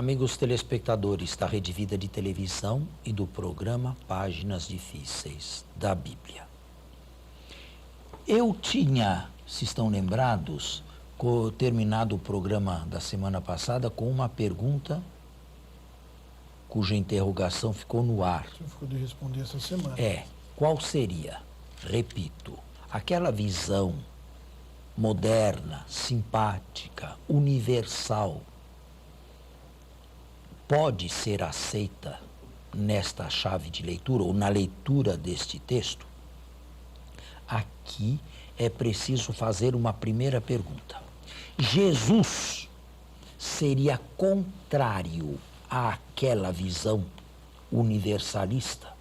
Amigos telespectadores da Rede Vida de Televisão e do programa Páginas Difíceis da Bíblia. Eu tinha, se estão lembrados, terminado o programa da semana passada com uma pergunta cuja interrogação ficou no ar. Você ficou de responder essa semana. Qual seria, repito, aquela visão moderna, simpática, universal, pode ser aceita nesta chave de leitura ou na leitura deste texto? Aqui é preciso fazer uma primeira pergunta. Jesus seria contrário àquela visão universalista?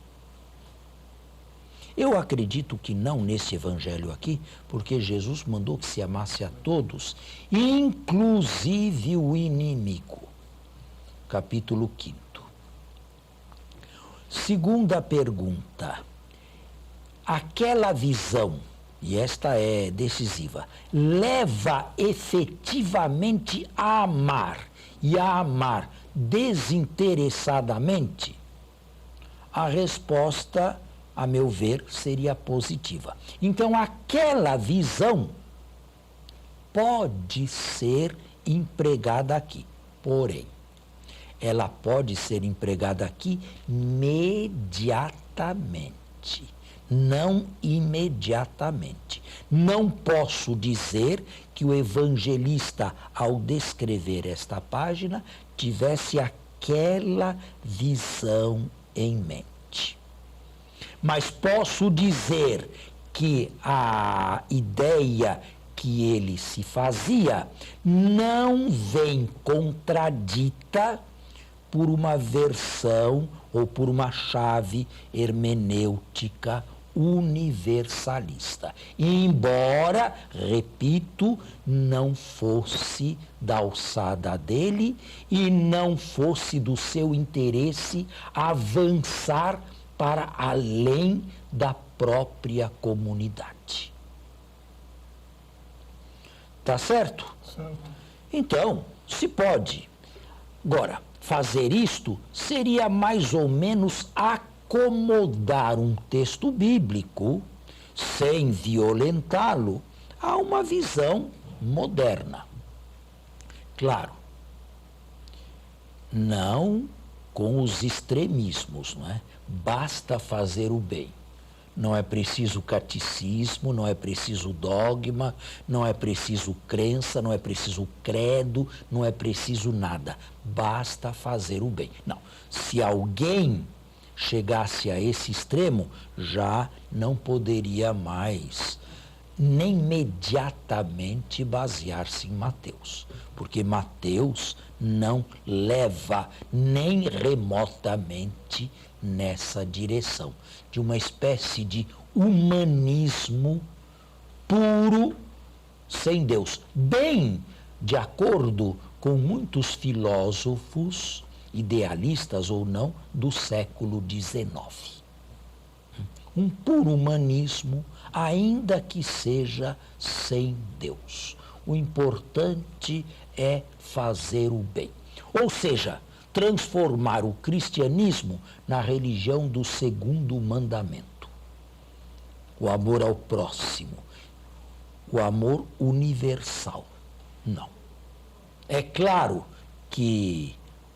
Eu acredito que não nesse evangelho aqui, porque Jesus mandou que se amasse a todos, inclusive o inimigo. Capítulo 5. Segunda pergunta. Aquela visão, e esta é decisiva, leva efetivamente a amar e a amar desinteressadamente? A resposta, a meu ver, seria positiva. Então, aquela visão pode ser empregada aqui, porém, ela pode ser empregada aqui imediatamente, não imediatamente. Não posso dizer que o evangelista, ao descrever esta página, tivesse aquela visão em mente. Mas posso dizer que a ideia que ele se fazia não vem contradita por uma versão ou por uma chave hermenêutica universalista. Embora, repito, não fosse da alçada dele e não fosse do seu interesse avançar para além da própria comunidade. Tá certo? Certo. Então, se pode. Agora, fazer isto seria mais ou menos acomodar um texto bíblico, sem violentá-lo, a uma visão moderna. Claro, não com os extremismos, não é? Basta fazer o bem. Não é preciso catecismo, não é preciso dogma, não é preciso crença, não é preciso credo, não é preciso nada. Basta fazer o bem. Não. Se alguém chegasse a esse extremo, já não poderia mais nem imediatamente basear-se em Mateus, porque Mateus não leva nem remotamente nessa direção, de uma espécie de humanismo puro, sem Deus, bem de acordo com muitos filósofos, idealistas ou não, do século XIX. Um puro humanismo, ainda que seja sem Deus. O importante é fazer o bem. Ou seja, transformar o cristianismo na religião do segundo mandamento. O amor ao próximo, o amor universal. Não. É claro que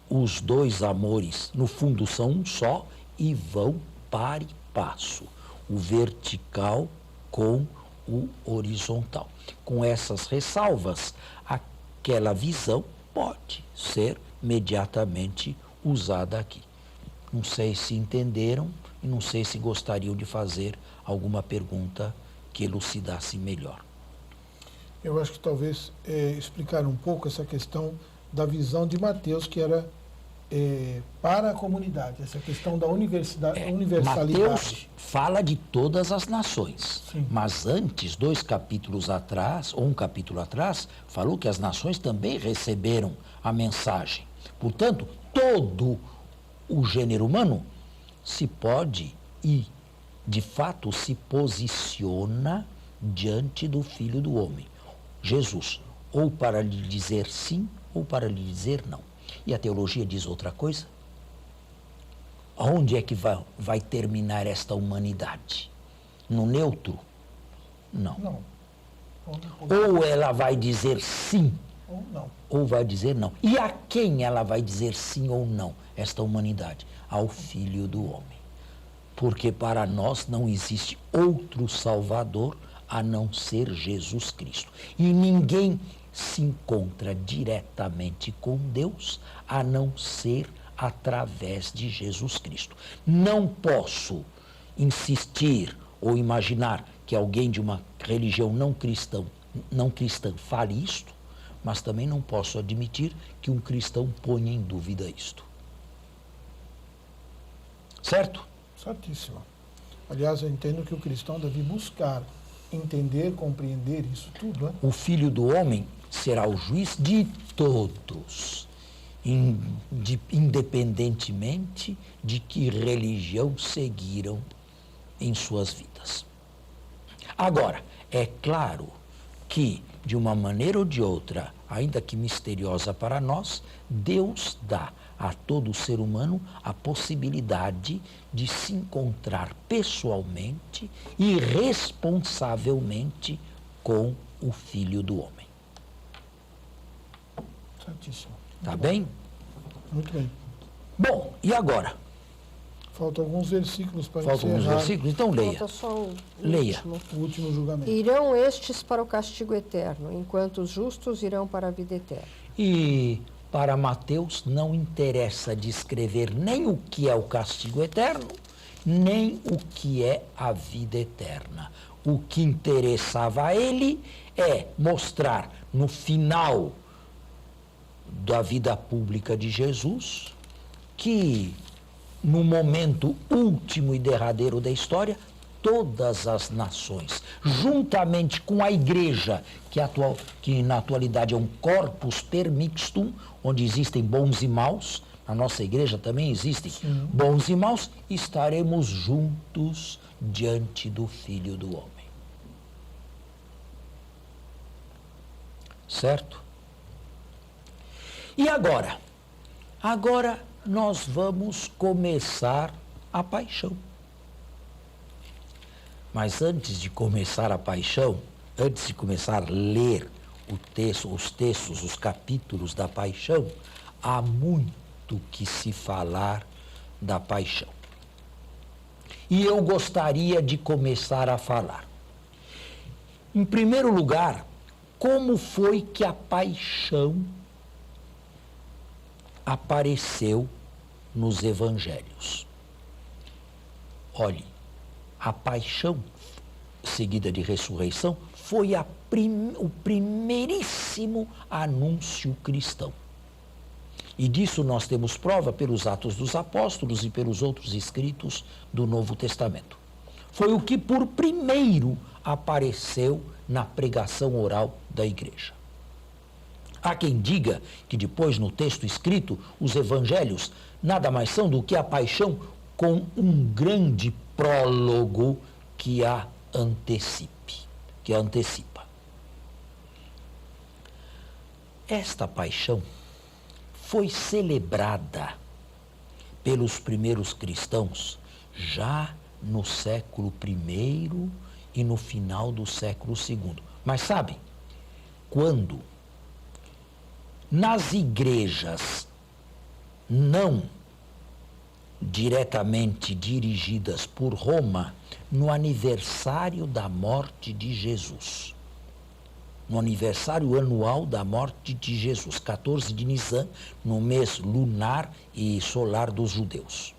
os dois amores, no fundo, são um só e vão par e passo. O vertical com o horizontal. Com essas ressalvas, aquela visão pode ser imediatamente usada aqui. Não sei se entenderam e não sei se gostariam de fazer alguma pergunta que elucidasse melhor. Eu acho que talvez explicar um pouco essa questão da visão de Mateus, que era para a comunidade, essa questão da universalidade. Mateus fala de todas as nações, Sim. mas antes, 2 capítulos atrás, ou 1 capítulo atrás, falou que as nações também receberam a mensagem. Portanto, todo o gênero humano se pode e, de fato, se posiciona diante do Filho do Homem, Jesus, ou para lhe dizer sim ou para lhe dizer não. E a teologia diz outra coisa. Onde é que vai terminar esta humanidade? No neutro? Não. Não. Ou ela vai dizer sim, Ou não. ou vai dizer não. E a quem ela vai dizer sim ou não, esta humanidade? Ao Filho do Homem. Porque para nós não existe outro Salvador a não ser Jesus Cristo. E ninguém se encontra diretamente com Deus a não ser através de Jesus Cristo. Não posso insistir ou imaginar que alguém de uma religião não cristã fale isto, mas também não posso admitir que um cristão ponha em dúvida isto. Certo? Certíssimo. Aliás, eu entendo que o cristão deve buscar entender, compreender isso tudo, né? O Filho do Homem será o juiz de todos, independentemente de que religião seguiram em suas vidas. Agora, é claro que, de uma maneira ou de outra, ainda que misteriosa para nós, Deus dá a todo ser humano a possibilidade de se encontrar pessoalmente e responsavelmente com o Filho do Homem. Certíssimo. Tá bem? Muito bem. Bom, e agora? Faltam alguns versículos para Faltam alguns encerrar versículos? Então leia. Falta só o Leia. último. o último julgamento. Irão estes para o castigo eterno, enquanto os justos irão para a vida eterna. E para Mateus não interessa descrever nem o que é o castigo eterno, nem o que é a vida eterna. O que interessava a ele é mostrar no final da vida pública de Jesus que no momento último e derradeiro da história, todas as nações, juntamente com a igreja, que na atualidade é um corpus per mixtum, onde existem bons e maus, na nossa igreja também existem bons e maus, estaremos juntos diante do Filho do Homem. Certo? E agora? Agora nós vamos começar a paixão. Mas antes de começar a paixão, antes de começar a ler os textos, os capítulos da paixão, há muito que se falar da paixão. E eu gostaria de começar a falar. Em primeiro lugar, como foi que a paixão apareceu nos evangelhos? Olhe, a paixão seguida de ressurreição foi o primeiríssimo anúncio cristão. E disso nós temos prova pelos Atos dos Apóstolos e pelos outros escritos do Novo Testamento. Foi o que por primeiro apareceu na pregação oral da igreja. Há quem diga que depois, no texto escrito, os evangelhos nada mais são do que a paixão com um grande prólogo que a antecipa. Esta paixão foi celebrada pelos primeiros cristãos já no século I e no final do século II. Mas sabem, quando nas igrejas não diretamente dirigidas por Roma, no aniversário da morte de Jesus, no aniversário anual da morte de Jesus, 14 de Nisan, no mês lunar e solar dos judeus.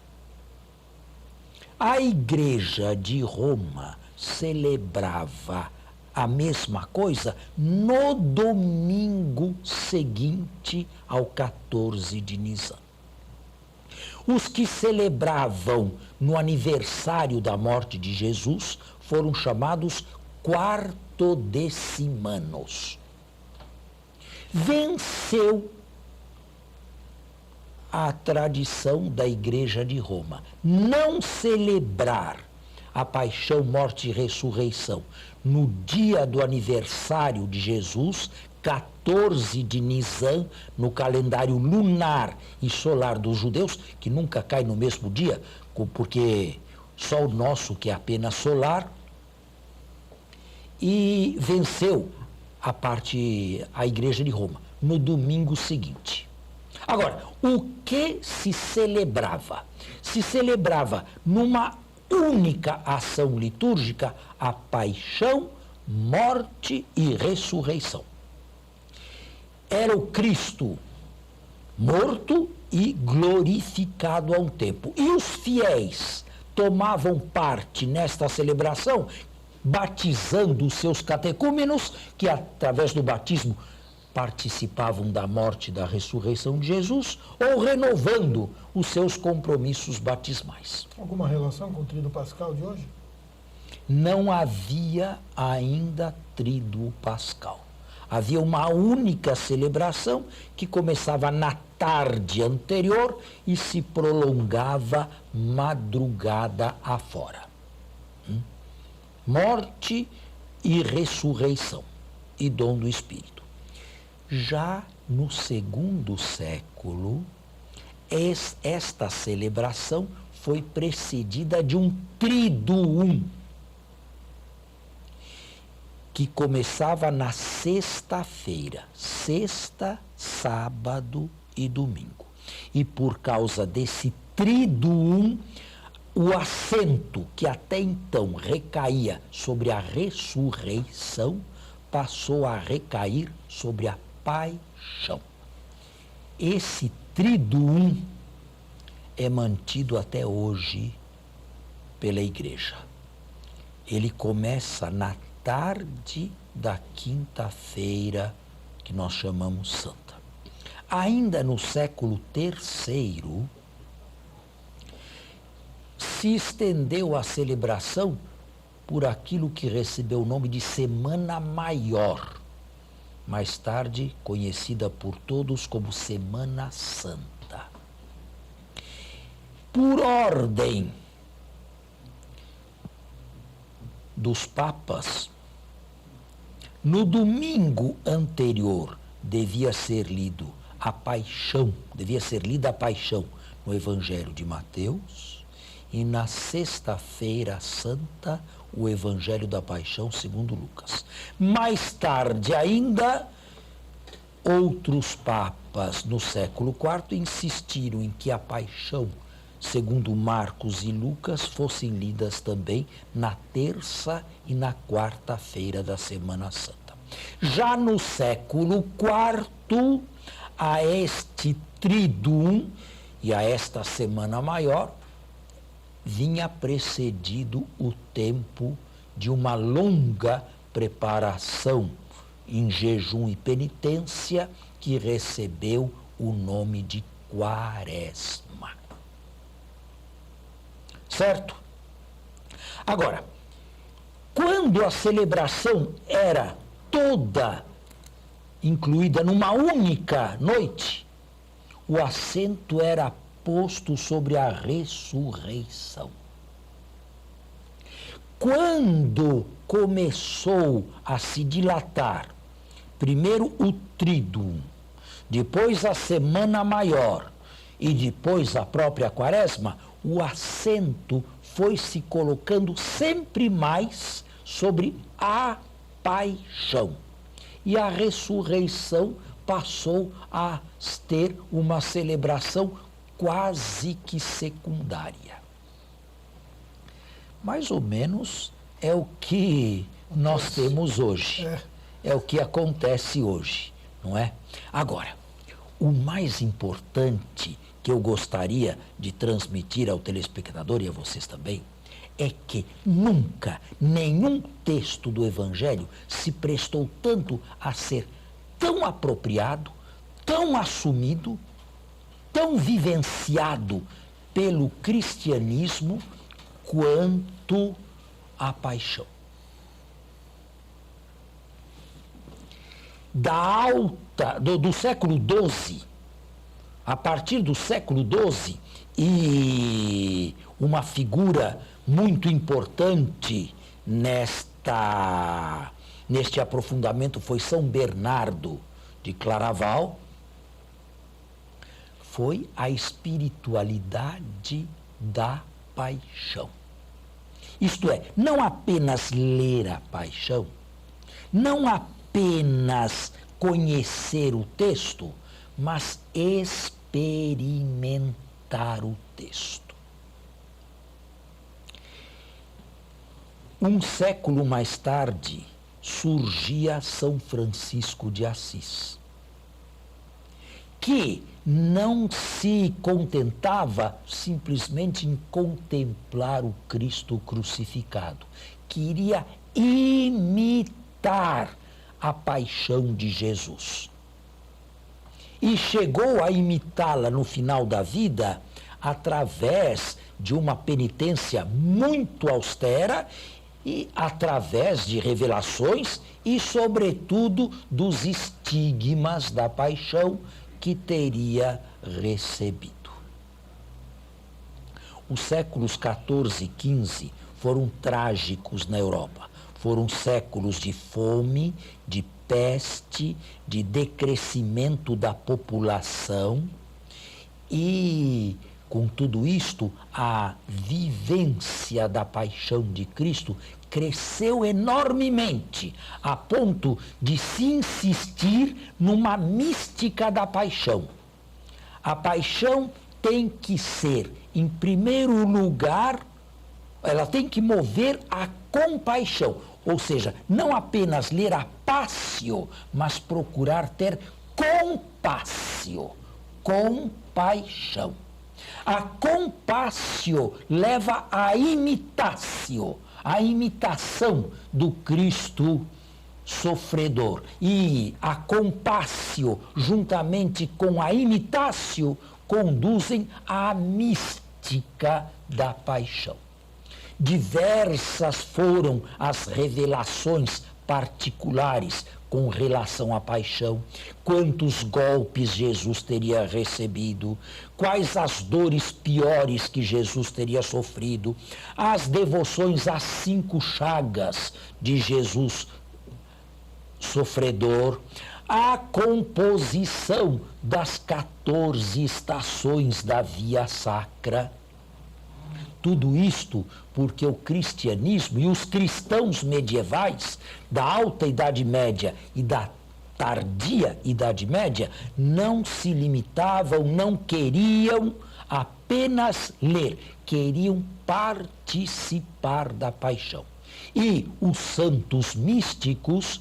A igreja de Roma celebrava a mesma coisa no domingo seguinte ao 14 de Nisan. Os que celebravam no aniversário da morte de Jesus foram chamados quartodecimanos. Venceu a tradição da Igreja de Roma. Não celebrar a paixão, morte e ressurreição no dia do aniversário de Jesus 14 de Nisan, no calendário lunar e solar dos judeus, que nunca cai no mesmo dia, porque só o nosso, que é apenas solar, e venceu a Igreja de Roma, no domingo seguinte. Agora, o que se celebrava? Se celebrava numa única ação litúrgica a paixão, morte e ressurreição. Era o Cristo morto e glorificado a um tempo. E os fiéis tomavam parte nesta celebração, batizando os seus catecúmenos, que através do batismo participavam da morte e da ressurreição de Jesus, ou renovando os seus compromissos batismais. Alguma relação com o Tríduo Pascal de hoje? Não havia ainda Tríduo Pascal. Havia uma única celebração que começava na tarde anterior e se prolongava madrugada afora. Morte e ressurreição e dom do Espírito. Já no segundo século, esta celebração foi precedida de um Triduum, que começava na sexta-feira, sexta, sábado e domingo. E por causa desse Triduum, o acento que até então recaía sobre a ressurreição passou a recair sobre a paixão. Esse Triduum é mantido até hoje pela Igreja. Ele começa na tarde da quinta-feira, que nós chamamos Santa. Ainda no século III, se estendeu a celebração por aquilo que recebeu o nome de Semana Maior, mais tarde conhecida por todos como Semana Santa. Por ordem dos papas, no domingo anterior devia ser lida a Paixão no Evangelho de Mateus, e na sexta-feira santa o Evangelho da Paixão segundo Lucas. Mais tarde ainda, outros papas no século IV insistiram em que a Paixão segundo Marcos e Lucas fossem lidas também na terça e na quarta-feira da Semana Santa. Já no século IV, a este Triduum e a esta Semana Maior, vinha precedido o tempo de uma longa preparação em jejum e penitência que recebeu o nome de Quaresma. Certo? Agora, quando a celebração era toda incluída numa única noite, o acento era posto sobre a ressurreição. Quando começou a se dilatar, primeiro o Triduum, depois a Semana Maior e depois a própria Quaresma, o acento foi se colocando sempre mais sobre a paixão. E a ressurreição passou a ter uma celebração quase que secundária. Mais ou menos é o que nós temos hoje. É o que acontece hoje, não é? Agora, o mais importante que eu gostaria de transmitir ao telespectador e a vocês também, é que nunca nenhum texto do Evangelho se prestou tanto a ser tão apropriado, tão assumido, tão vivenciado pelo cristianismo quanto a paixão. Do século XII, a partir do século XII, e uma figura muito importante neste aprofundamento foi São Bernardo de Claraval, foi a espiritualidade da paixão. Isto é, não apenas ler a paixão, não apenas conhecer o texto, mas experimentar o texto. Um século mais tarde, surgia São Francisco de Assis, que não se contentava simplesmente em contemplar o Cristo crucificado, queria imitar a paixão de Jesus. E chegou a imitá-la no final da vida através de uma penitência muito austera e através de revelações e, sobretudo, dos estigmas da paixão que teria recebido. Os séculos XIV e XV foram trágicos na Europa. Foram séculos de fome, de peste, de decrescimento da população e, com tudo isto, a vivência da paixão de Cristo cresceu enormemente, a ponto de se insistir numa mística da paixão. A paixão tem que ser, em primeiro lugar, ela tem que mover a compaixão, ou seja, não apenas ler a passio, mas procurar ter compassio, compaixão. A compassio leva à imitatio, a imitação do Cristo sofredor. E a compassio, juntamente com a imitatio, conduzem à mística da paixão. Diversas foram as revelações particulares com relação à paixão, quantos golpes Jesus teria recebido, quais as dores piores que Jesus teria sofrido, as devoções às 5 chagas de Jesus sofredor, a composição das 14 estações da Via Sacra. Tudo isto porque o cristianismo e os cristãos medievais da Alta Idade Média e da tardia Idade Média não se limitavam, não queriam apenas ler, queriam participar da paixão. E os santos místicos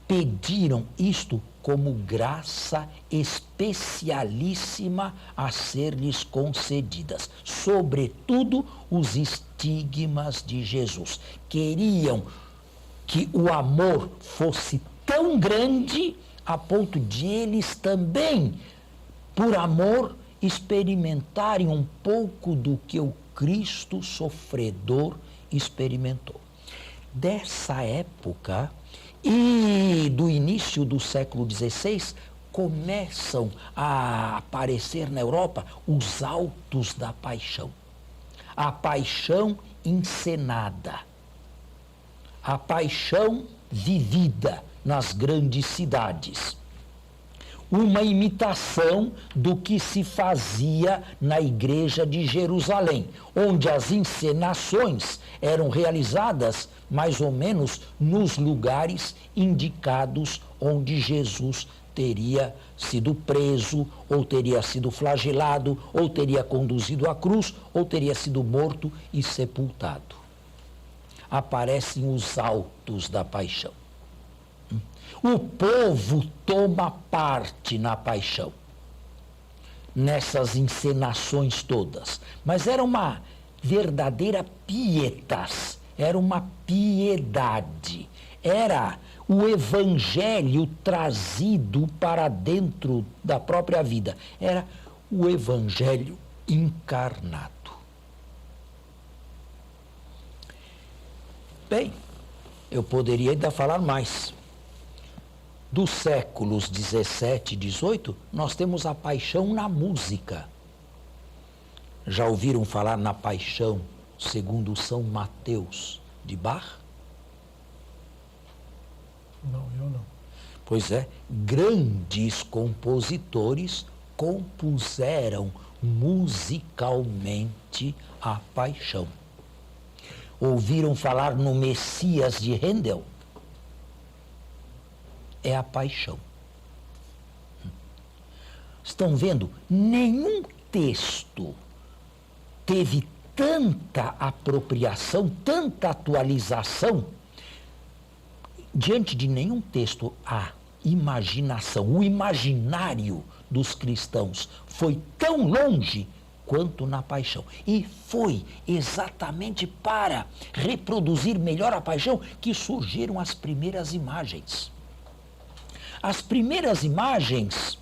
pediram isto como graça especialíssima a ser-lhes concedidas, sobretudo os estigmas de Jesus. Queriam que o amor fosse tão grande a ponto de eles também, por amor, experimentarem um pouco do que o Cristo sofredor experimentou. Dessa época e do início do século XVI, começam a aparecer na Europa os autos da paixão. A paixão encenada, a paixão vivida nas grandes cidades. Uma imitação do que se fazia na igreja de Jerusalém, onde as encenações eram realizadas mais ou menos nos lugares indicados onde Jesus teria sido preso, ou teria sido flagelado, ou teria conduzido à cruz, ou teria sido morto e sepultado. Aparecem os autos da paixão. O povo toma parte na paixão, nessas encenações todas, mas era uma verdadeira pietas, era uma piedade, era o evangelho trazido para dentro da própria vida, era o evangelho encarnado. Bem, eu poderia ainda falar mais. Dos séculos 17 e 18, nós temos a paixão na música. Já ouviram falar na paixão segundo São Mateus de Bach? Não, eu não. Pois é, grandes compositores compuseram musicalmente a paixão. Ouviram falar no Messias de Handel? É a paixão. Estão vendo? Nenhum texto teve tanta apropriação, tanta atualização. Diante de nenhum texto, a imaginação, o imaginário dos cristãos foi tão longe quanto na paixão. E foi exatamente para reproduzir melhor a paixão que surgiram as primeiras imagens. As primeiras imagens,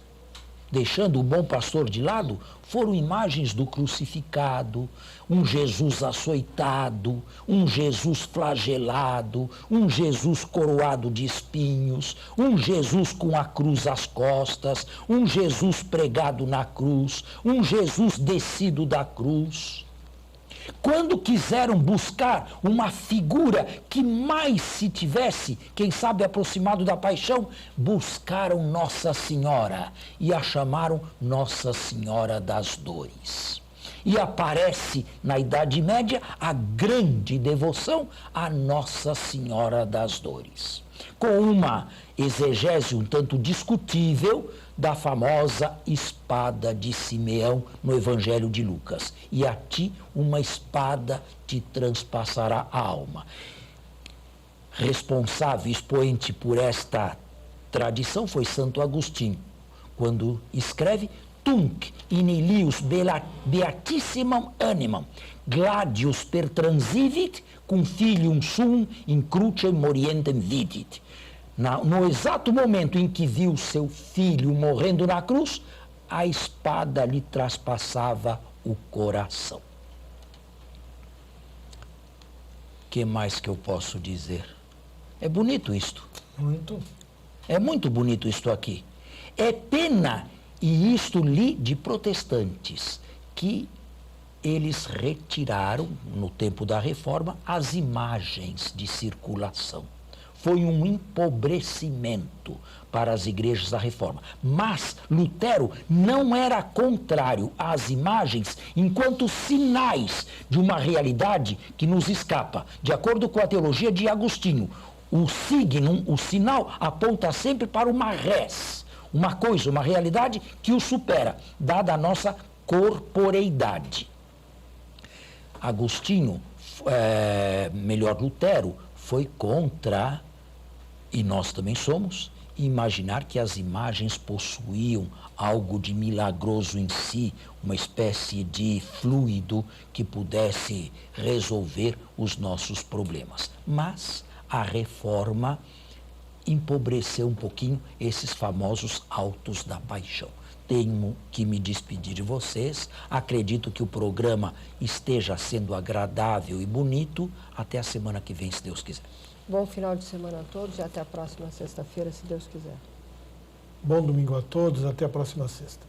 deixando o bom pastor de lado, foram imagens do crucificado, um Jesus açoitado, um Jesus flagelado, um Jesus coroado de espinhos, um Jesus com a cruz às costas, um Jesus pregado na cruz, um Jesus descido da cruz. Quando quiseram buscar uma figura que mais se tivesse, quem sabe, aproximado da paixão, buscaram Nossa Senhora e a chamaram Nossa Senhora das Dores. E aparece na Idade Média a grande devoção a Nossa Senhora das Dores, com uma exegese um tanto discutível da famosa espada de Simeão no Evangelho de Lucas. E a ti uma espada te transpassará a alma. Responsável, expoente por esta tradição foi Santo Agostinho, quando escreve Tunc in illius beatissimam animam, gladius per transivit, cum filium sum in crucem morientem vidit. No exato momento em que viu seu filho morrendo na cruz, a espada lhe traspassava o coração. O que mais que eu posso dizer? É bonito isto. Muito. É muito bonito isto aqui. É pena, e isto li de protestantes, que eles retiraram, no tempo da Reforma, as imagens de circulação. Foi um empobrecimento para as igrejas da Reforma. Mas Lutero não era contrário às imagens enquanto sinais de uma realidade que nos escapa. De acordo com a teologia de Agostinho, o signum, o sinal, aponta sempre para uma res, uma coisa, uma realidade que o supera, dada a nossa corporeidade. Agostinho, Lutero, foi contra, e nós também somos, imaginar que as imagens possuíam algo de milagroso em si, uma espécie de fluido que pudesse resolver os nossos problemas. Mas a Reforma empobreceu um pouquinho esses famosos autos da paixão. Tenho que me despedir de vocês. Acredito que o programa esteja sendo agradável e bonito. Até a semana que vem, se Deus quiser. Bom final de semana a todos e até a próxima sexta-feira, se Deus quiser. Bom domingo a todos, até a próxima sexta.